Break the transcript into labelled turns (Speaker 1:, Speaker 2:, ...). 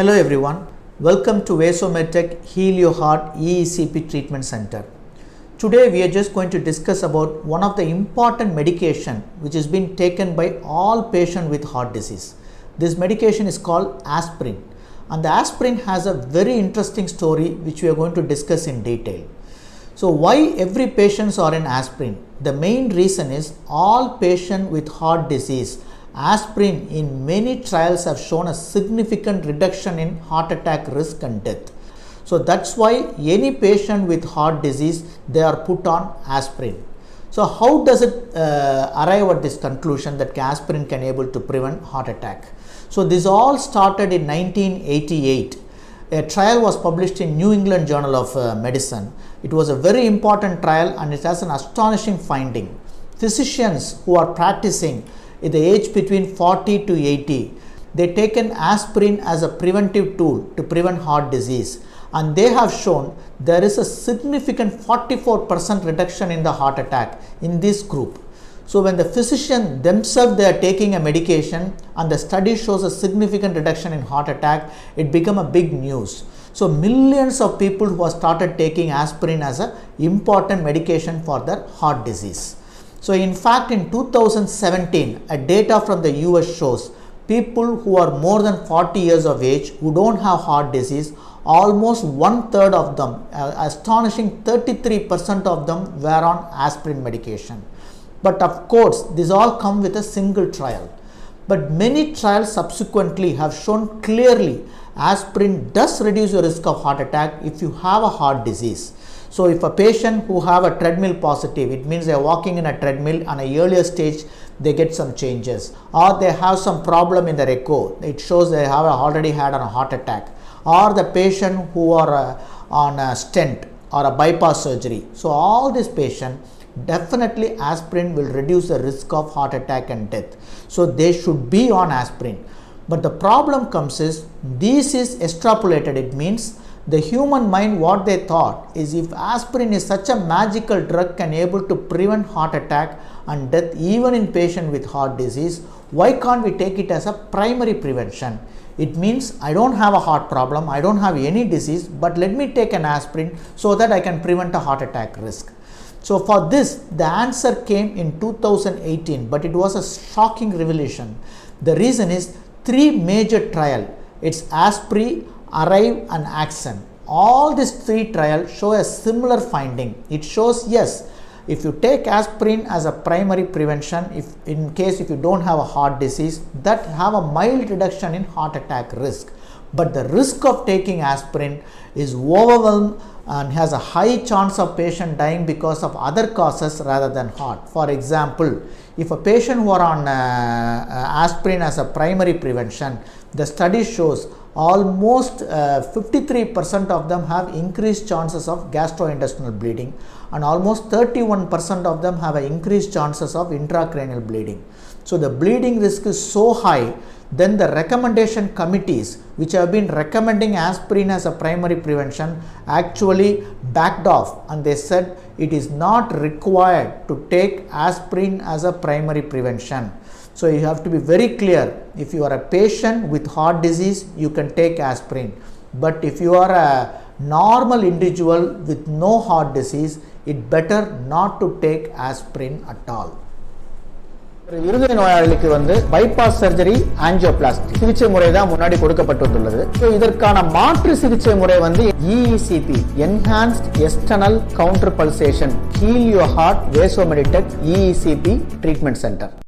Speaker 1: Hello everyone, welcome to Vaso-Meditech EECP Treatment Center. Today we are just going to discuss about one of the important medication which is being taken by all patients with heart disease. This medication is called aspirin, and the aspirin has a very interesting story which we are going to discuss in detail. So why every patients are in aspirin? The main reason is all patients with heart disease, aspirin in many trials have shown a significant reduction in heart attack risk and death. So that's why any patient with heart disease, they are put on aspirin. So how does it arrive at this conclusion that aspirin can able to prevent heart attack? So this all started in 1988. A trial was published in New England Journal of Medicine. It was a very important trial and it has an astonishing finding. Physicians who are practicing at the age between 40 to 80, they taken aspirin as a preventive tool to prevent heart disease, and they have shown there is a significant 44% reduction in the heart attack in this group. So when the physician themselves they are taking a medication and the study shows a significant reduction in heart attack, it become a big news. So millions of people who have started taking aspirin as an important medication for their heart disease. So in fact in 2017, a data from the US shows people who are more than 40 years of age who don't have heart disease, almost 1/3 of them, astonishing 33% of them were on aspirin medication. But of course, this all come with a single trial. But many trials subsequently have shown clearly aspirin does reduce your risk of heart attack if you have a heart disease. So if a patient who have a treadmill positive, it means they are walking in a treadmill on an earlier stage, they get some changes, or they have some problem in their echo, it shows they have already had a heart attack, or the patient who are on a stent or a bypass surgery. So all these patients, definitely aspirin will reduce the risk of heart attack and death. So they should be on aspirin. But the problem comes is, this is extrapolated. It means the human mind, what they thought is, if aspirin is such a magical drug can able to prevent heart attack and death even in patient with heart disease, why can't we take it as a primary prevention? It means I don't have a heart problem, I don't have any disease, but let me take an aspirin so that I can prevent a heart attack risk. So for this, the answer came in 2018, but it was a shocking revelation. The reason is 3 major trials. It's Aspirin, Arrive and Accent. All these 3 trials show a similar finding. It shows, yes, if you take aspirin as a primary prevention, if you don't have a heart disease, that have a mild reduction in heart attack risk. But the risk of taking aspirin is overwhelmed and has a high chance of patient dying because of other causes rather than heart. For example, if a patient who are on aspirin as a primary prevention, the study shows almost 53% of them have increased chances of gastrointestinal bleeding, and almost 31% of them have increased chances of intracranial bleeding. So the bleeding risk is so high, then the recommendation committees which have been recommending aspirin as a primary prevention actually backed off, and they said it is not required to take aspirin as a primary prevention. So you have to be very clear, if you are a patient with heart disease, you can take aspirin. But if you are a normal individual with no heart disease, it better not to take aspirin at all.
Speaker 2: இருதய நோயாளிகளுக்கு வந்து bypass surgery, angioplasty சிகிச்சை முறை தான் முன்னாடி கொடுக்கப்பட்டுள்ளது. இதற்கான மாற்று சிகிச்சை முறை வந்து EECP, Enhanced External Counter Pulsation, Heal Your Heart Vaso-Meditech EECP Treatment Center.